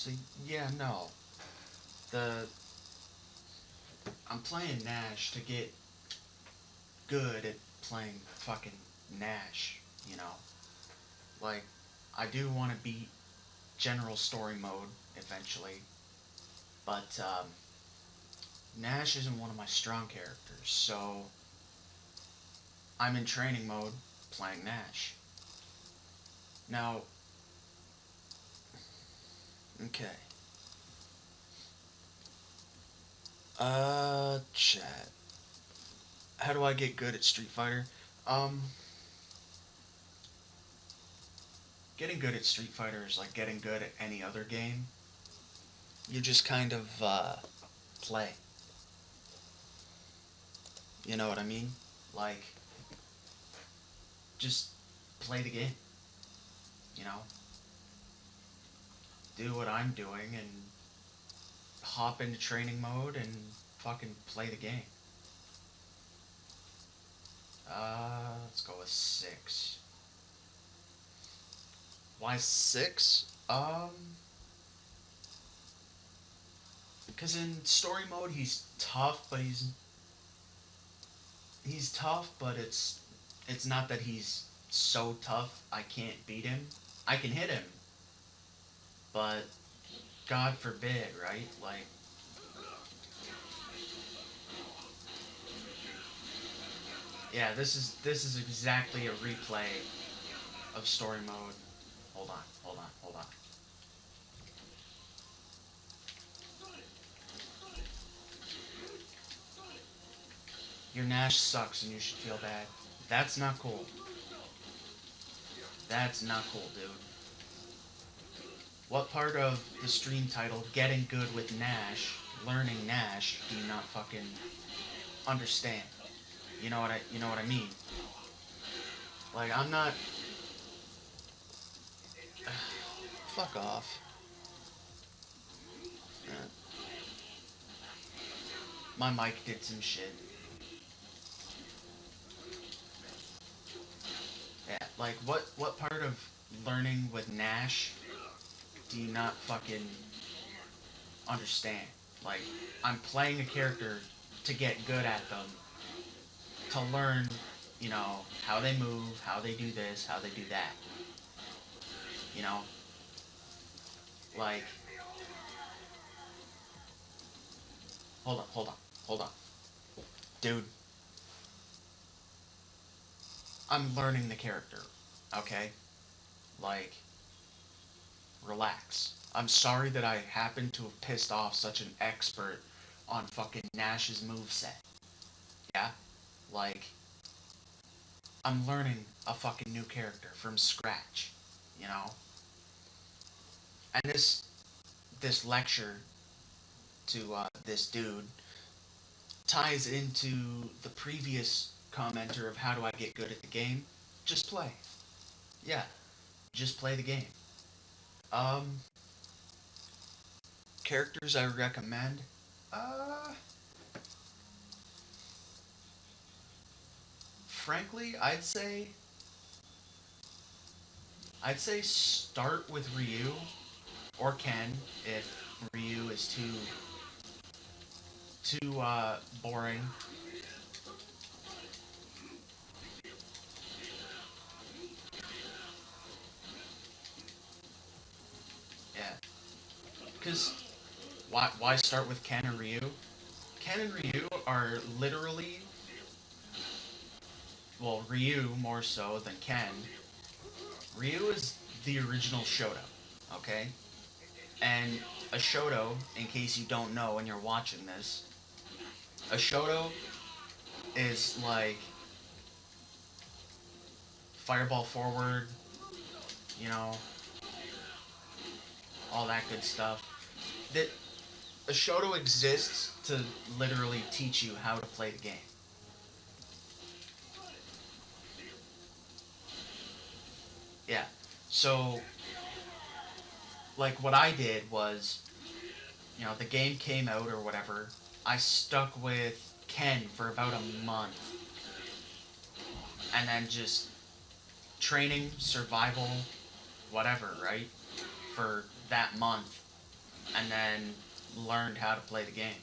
So yeah, no. The I'm playing Nash to get good at playing fucking Nash, you know. Like I do want to beat general story mode eventually, but Nash isn't one of my strong characters, so I'm in training mode playing Nash. Now, okay. Chat. How do I get good at Street Fighter? Um, Getting good at Street Fighter is like getting good at any other game. You just kind of, play. You know what I mean? Like, just play the game, you know? Do what I'm doing and hop into training mode and fucking play the game. Let's go with 6. Why 6? Because in story mode he's tough, but he's tough, but it's not that he's so tough I can't beat him. I can hit him, but God forbid, right? Like, yeah, this is exactly a replay of story mode. Hold on, hold on, hold on. Your Nash sucks and you should feel bad. That's not cool. That's not cool, dude. What part of the stream title, Getting Good with Nash, Learning Nash, do you not fucking understand? You know what I mean? Like, I'm not. Fuck off. Uh, my mic did some shit. Yeah, like what part of learning with Nash do you not fucking understand? Like, I'm playing a character to get good at them, to learn, how they move, how they do this, how they do that. You know, like, hold on, hold on, hold on, dude. I'm learning the character, okay? Like, relax. I'm sorry that I happened to have pissed off such an expert on fucking Nash's moveset. Yeah? Like, I'm learning a fucking new character from scratch, you know? And this lecture to this dude ties into the previous commenter of how do I get good at the game? Just play. Yeah, just play the game. Um, Characters I recommend. Uh, Frankly, I'd say start with Ryu or Ken if Ryu is too boring. Yeah, because why start with Ken and Ryu? Ken and Ryu are literally, well, Ryu more so than Ken. Ryu is the original Shoto, okay? And a Shoto, in case you don't know and you're watching this, a Shoto is like fireball forward, you know, all that good stuff. That a Shoto exists to literally teach you how to play the game. Yeah. So, like, what I did was, the game came out or whatever. I stuck with Ken for about a month, and then just training, survival, whatever, right? For that month. and then learned how to play the game.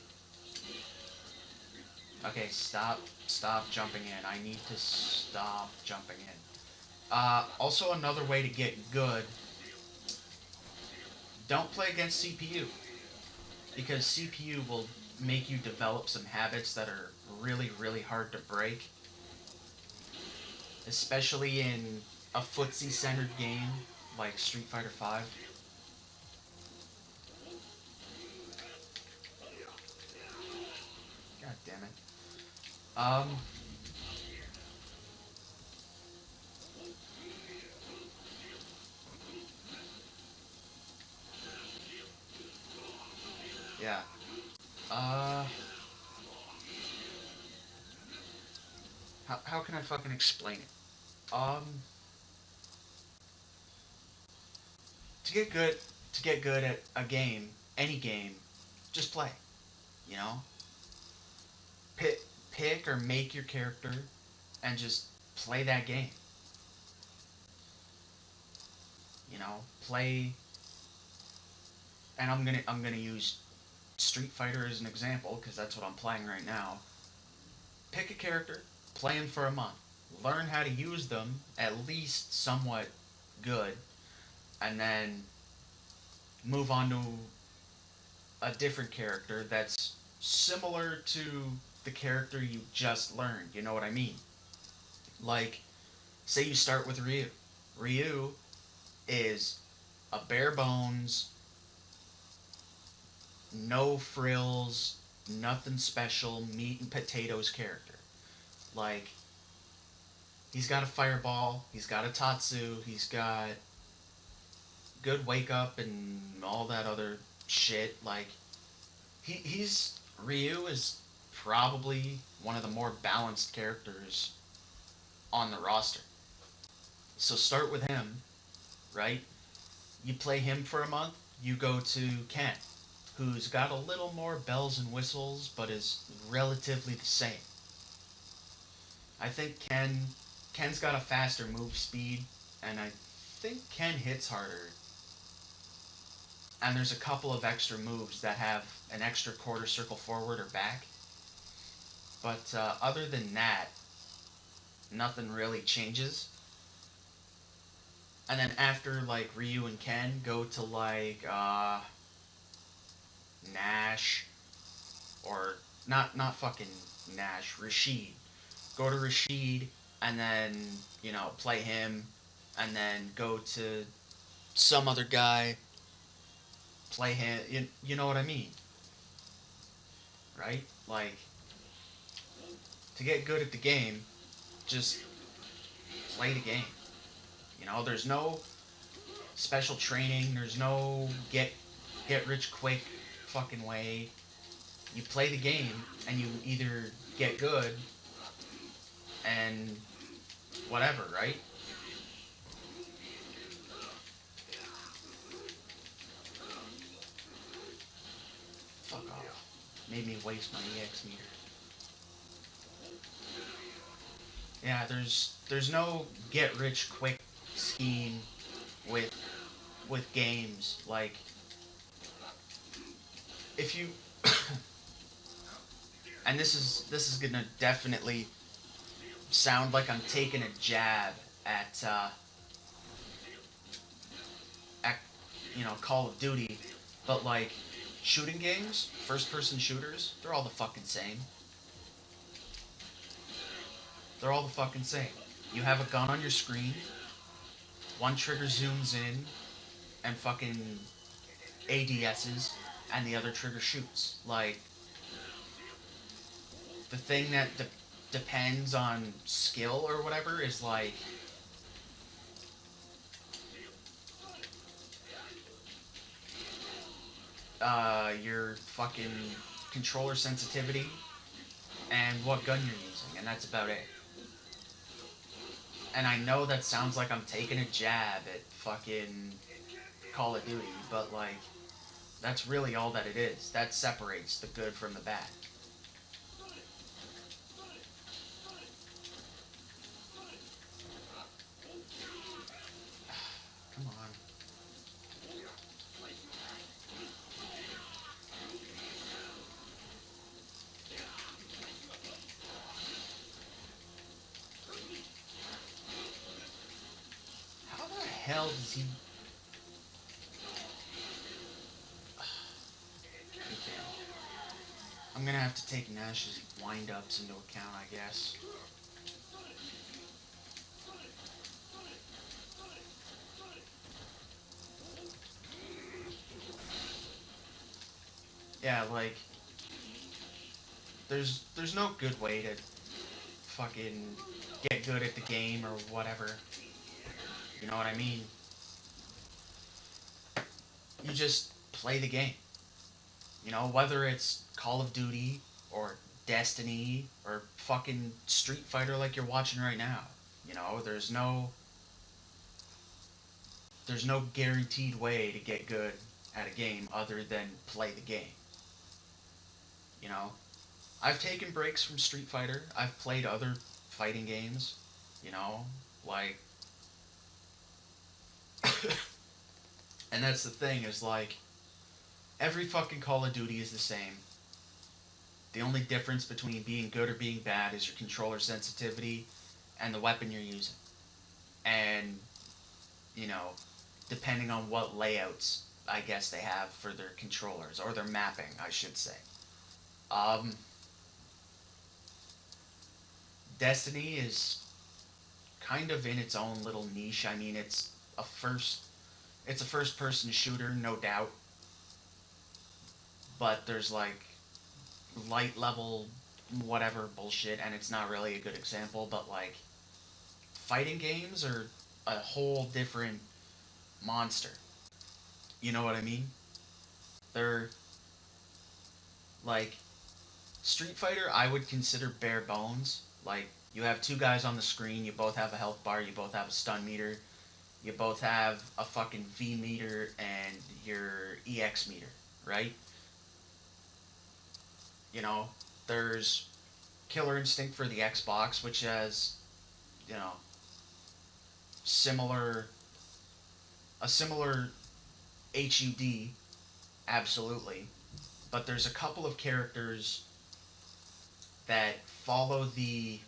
Okay, stop jumping in. I need to stop jumping in. Also, another way to get good, don't play against CPU, because CPU will make you develop some habits that are really, really hard to break, especially in a footsie-centered game like Street Fighter V. God damn it. Um, yeah. Uh, how can I fucking explain it? To get good, to get good at a game, any game, just play. You know, pick or make your character, and just play that game. You know, play. And I'm gonna use Street Fighter as an example because that's what I'm playing right now. Pick a character, play him for a month, learn how to use them at least somewhat good, and then move on to a different character that's similar to the character you just learned. You know what I mean? Like, say you start with Ryu. Ryu is a bare bones, no frills, nothing special, meat and potatoes character. Like, he's got a fireball, he's got a tatsu, he's got good wake up and all that other shit. Like, he's Ryu is probably one of the more balanced characters on the roster. So start with him, right? You play him for a month, you go to Ken, who's got a little more bells and whistles, but is relatively the same. I think Ken's got a faster move speed, and I think Ken hits harder. And there's a couple of extra moves that have an extra quarter circle forward or back. But other than that, nothing really changes. And then after like Ryu and Ken go to like Nash, or not fucking Nash, Rashid. Go to Rashid and then, play him, and then go to some other guy, play him. You know what I mean, right? Like, to get good at the game, just play the game. There's no special training. There's no get rich quick fucking way. You play the game and you either get good and whatever, right? Fuck off. Made me waste my EX meter. Yeah, there's no get rich quick scheme with games. Like, if you and this is gonna definitely sound like I'm taking a jab at at Call of Duty, but like, shooting games, first person shooters, they're all the fucking same. They're all the fucking same. You have a gun on your screen, one trigger zooms in and fucking ADSs, and the other trigger shoots. Like, the thing that depends on skill or whatever is like your fucking controller sensitivity and what gun you're using, and that's about it. And I know that sounds like I'm taking a jab at fucking Call of Duty, but like, that's really all that it is. That separates the good from the bad. Come on. hell does he... Okay. I'm gonna have to take Nash's wind-ups into account, I guess. Yeah, like, there's no good way to fucking get good at the game or whatever. You know what I mean? You just play the game. You know, whether it's Call of Duty or Destiny or fucking Street Fighter like you're watching right now. You know, there's no guaranteed way to get good at a game other than play the game. You know, I've taken breaks from Street Fighter. I've played other fighting games. You know, like, and that's the thing is like every fucking Call of Duty is the same. The only difference between being good or being bad is your controller sensitivity and the weapon you're using. And, you know, depending on what layouts I guess they have for their controllers or their mapping, I should say. Um, Destiny is kind of in its own little niche. I mean, it's a first person shooter, no doubt, but there's like light level whatever bullshit and it's not really a good example, but like fighting games are a whole different monster. You know what I mean? They're like Street Fighter I would consider bare bones. Like you have two guys on the screen, you both have a health bar, you both have a stun meter, you both have a fucking V meter and your EX meter, right? You know, there's Killer Instinct for the Xbox, which has, you know, similar a similar HUD, absolutely. But there's a couple of characters that follow the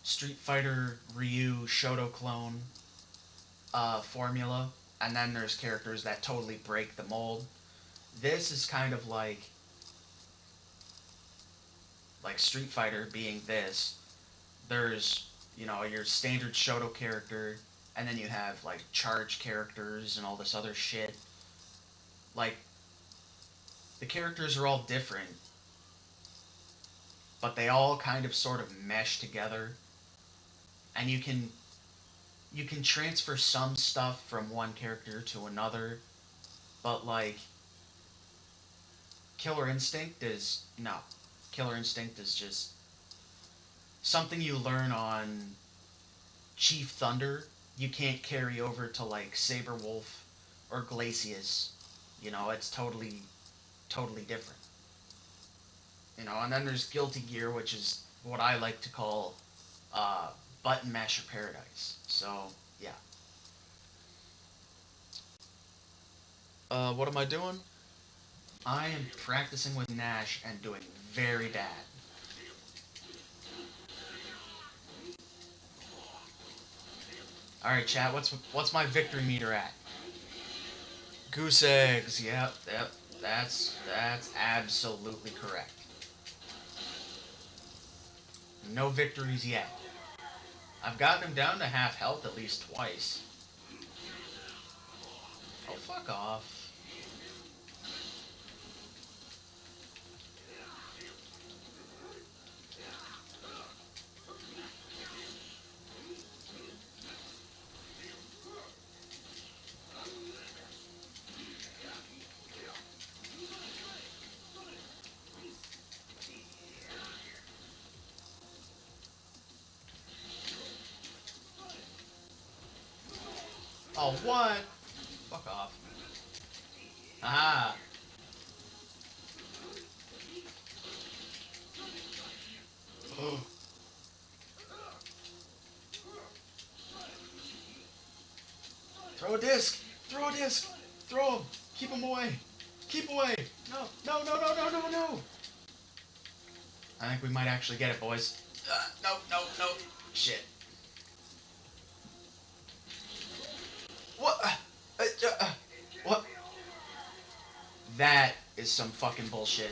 Street Fighter Ryu Shoto clone formula, and then there's characters that totally break the mold. This is kind of like Street Fighter being this. There's, you know, your standard Shoto character, and then you have like charge characters and all this other shit. Like the characters are all different, but they all kind of sort of mesh together, and you can transfer some stuff from one character to another, but like Killer Instinct is no. Killer Instinct is just something you learn on Chief Thunder. You can't carry over to like Saberwolf or Glacius. You know, it's totally different. You know, and then there's Guilty Gear, which is what I like to call Button Masher Paradise. So yeah. What am I doing? I am practicing with Nash and doing very bad. All right, chat. What's my victory meter at? Goose eggs. Yep. That's absolutely correct. No victories yet. I've gotten him down to half health at least twice. Oh, fuck off. Oh, what? Fuck off. Aha. Throw a disc. Throw a disc. Throw him. Keep him away. Keep away. No. No. I think we might actually get it, boys. No. Shit. What? What? That is some fucking bullshit.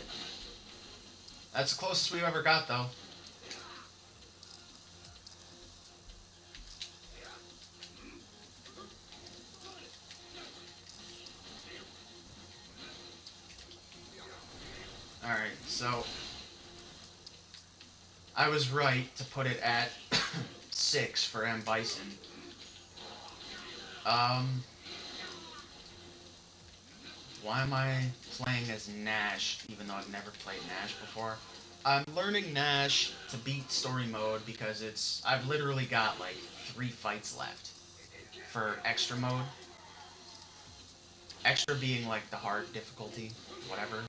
That's the closest we've ever got, though. Alright, so I was right to put it at 6 for M. Bison. Um, why am I playing as Nash, even though I've never played Nash before? I'm learning Nash to beat story mode because I've literally got like 3 fights left for extra mode. Extra being like the hard difficulty, whatever.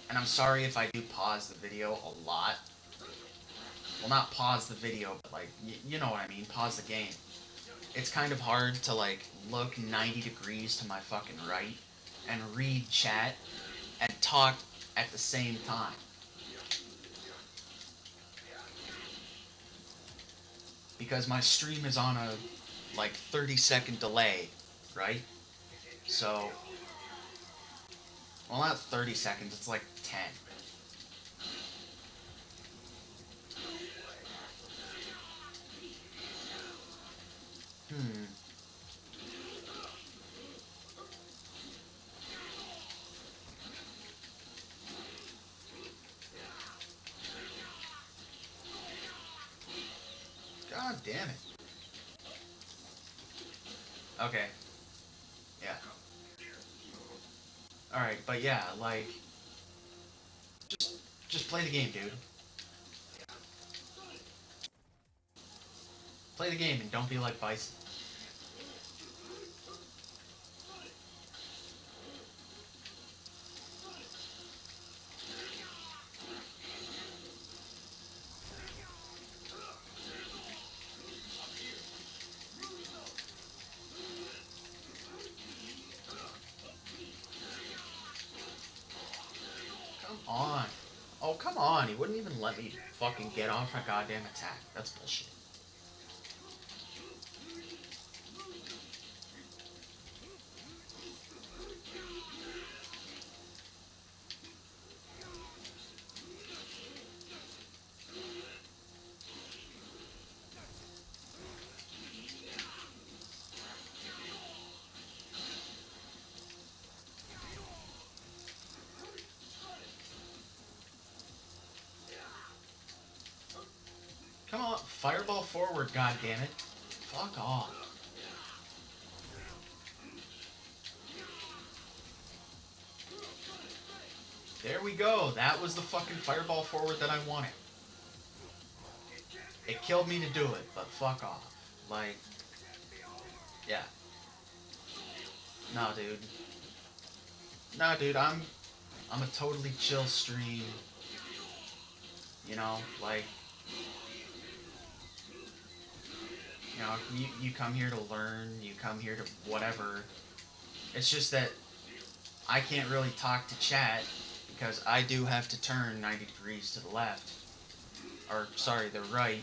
And I'm sorry if I do pause the video a lot. Well, not pause the video, but like, you know what I mean, pause the game. It's kind of hard to like look 90 degrees to my fucking right and read chat and talk at the same time. Because my stream is on a like 30-second delay, right? So, well, not 30 seconds, it's like 10. Hmm. God damn it. Okay. Yeah. Alright, but yeah, like, just, just play the game, dude. Play the game and don't be like Bison. Come on. Oh, come on. He wouldn't even let me fucking get off a goddamn attack. That's bullshit. Come on. Fireball forward, goddammit. Fuck off. There we go. That was the fucking fireball forward that I wanted. It killed me to do it, but fuck off. Like, yeah. Nah, dude. Nah, dude, I'm a totally chill stream. You know, like, you know, you come here to learn, you come here to whatever. It's just that I can't really talk to chat because I do have to turn 90 degrees to the left. Or, sorry, the right.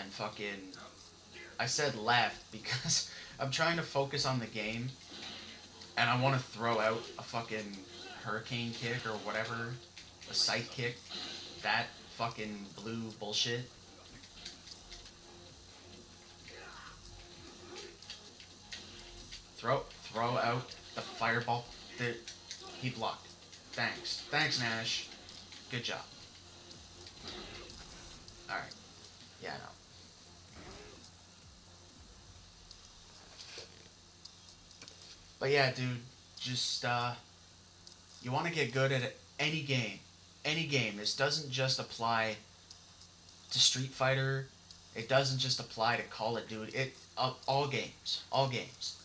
And fucking. I said left because I'm trying to focus on the game and I want to throw out a fucking hurricane kick or whatever. A scythe kick. That fucking blue bullshit. Throw out the fireball. The, he blocked. Thanks. Thanks, Nash. Good job. Alright. Yeah, no. But yeah, dude, just, you want to get good at any game. Any game. This doesn't just apply to Street Fighter. It doesn't just apply to Call of Duty. All games. All games.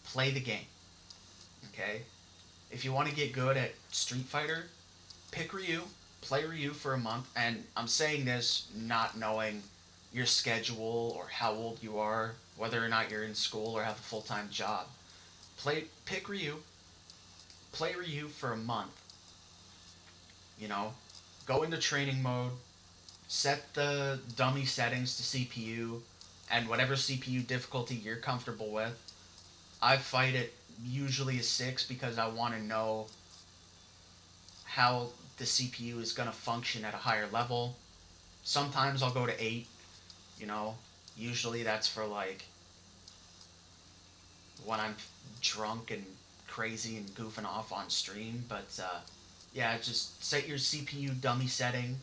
Play the game. Okay? If you want to get good at Street Fighter, pick Ryu, play Ryu for a month, and I'm saying this not knowing your schedule or how old you are, whether or not you're in school or have a full-time job. Pick Ryu, play Ryu for a month. You know, go into training mode, set the dummy settings to CPU, and whatever CPU difficulty you're comfortable with. I fight it usually a 6 because I want to know how the CPU is going to function at a higher level. Sometimes I'll go to 8, you know. Usually that's for like when I'm drunk and crazy and goofing off on stream. But yeah, just set your CPU dummy setting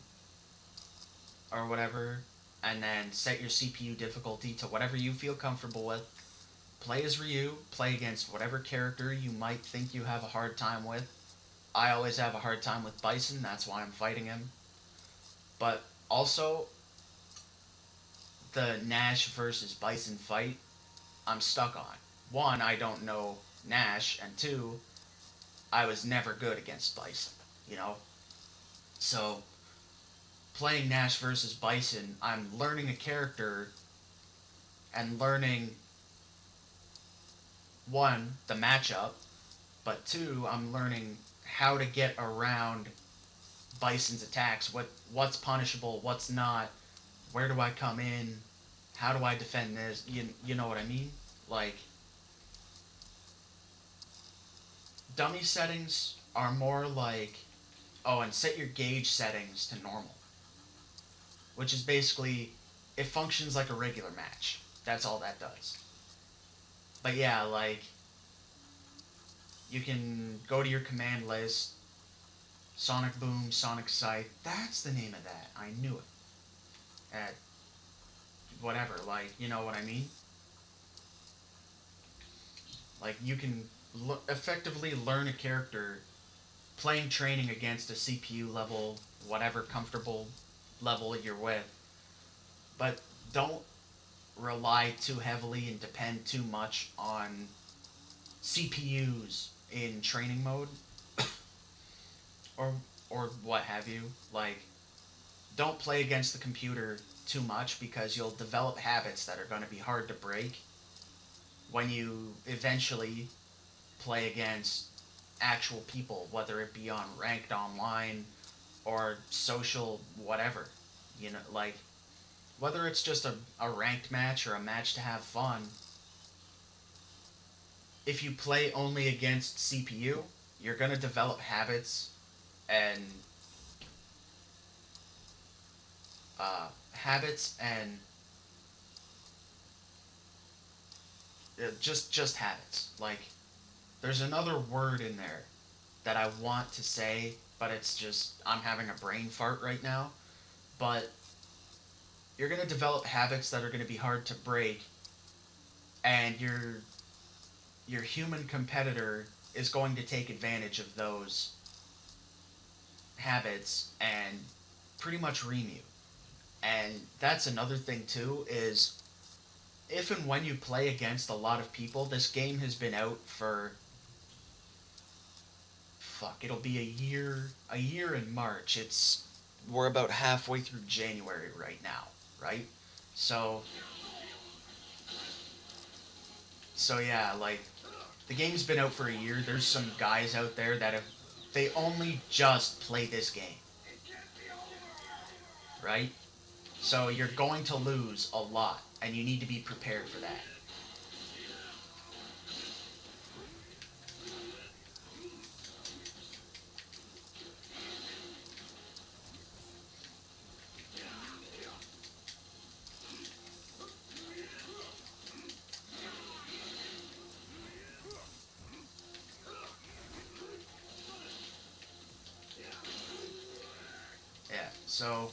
or whatever, and then set your CPU difficulty to whatever you feel comfortable with. Play as Ryu, play against whatever character you might think you have a hard time with. I always have a hard time with Bison, that's why I'm fighting him. But also, the Nash versus Bison fight, I'm stuck on. One, I don't know Nash, and two, I was never good against Bison, you know? So, playing Nash versus Bison, I'm learning a character and learning, one, the matchup, but two, I'm learning how to get around Bison's attacks. What's punishable, what's not, where do I come in, how do I defend this? You know what I mean? Like, dummy settings are more like, oh, and set your gauge settings to normal, which is basically, it functions like a regular match. That's all that does. But yeah, like, you can go to your command list, Sonic Boom, Sonic Scythe. That's the name of that. I knew it. At whatever, like, you know what I mean? Like, you can effectively learn a character playing training against a CPU level, whatever comfortable level you're with. But don't rely too heavily and depend too much on CPUs in training mode or or what have you. Like, don't play against the computer too much because you'll develop habits that are going to be hard to break when you eventually play against actual people, whether it be on ranked online or social, whatever. You know, like, whether it's just a ranked match or a match to have fun, if you play only against CPU, you're going to develop habits and habits and just habits. Like, there's another word in there that I want to say, but it's just I'm having a brain fart right now. But you're gonna develop habits that are gonna be hard to break, and your human competitor is going to take advantage of those habits and pretty much ream you. And that's another thing too is if and when you play against a lot of people, this game has been out for fuck, it'll be a year in March. It's we're about halfway through January right now, right? So so yeah, like the game's been out for a year. There's some guys out there that have they only just play this game, right? So you're going to lose a lot and you need to be prepared for that. Yeah. So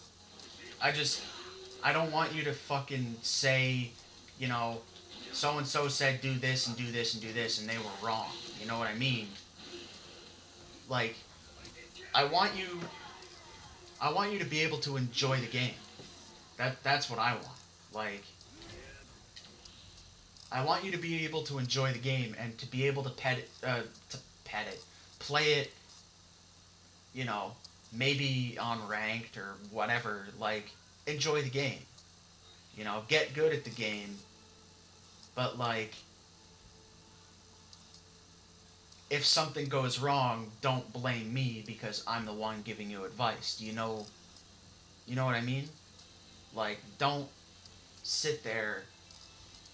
I just I don't want you to fucking say, you know, so and so said do this and do this and do this and they were wrong. You know what I mean? Like I want you I want you to be able to enjoy the game. That's what I want. Like I want you to be able to enjoy the game and to be able to pet it, play it, you know, maybe on ranked or whatever. Like enjoy the game, you know, get good at the game. But like if something goes wrong, don't blame me because I'm the one giving you advice. Do you know what I mean? Like, don't sit there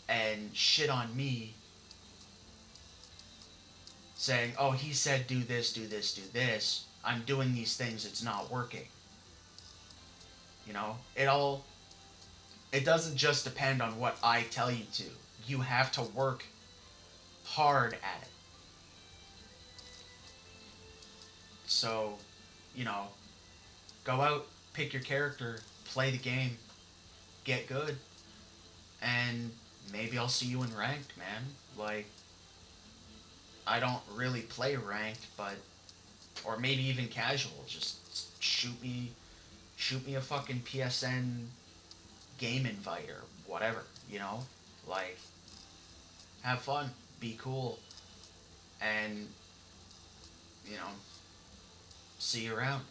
and shit on me saying, oh, he said do this, do this, do this. I'm doing these things, it's not working. You know? It doesn't just depend on what I tell you to. You have to work hard at it. So, you know, go out, pick your character, play the game, get good, and maybe I'll see you in ranked, man. Like, I don't really play ranked, but or maybe even casual. Just shoot me a fucking PSN game invite or whatever, you know? Like, have fun, be cool, and, you know, see you around.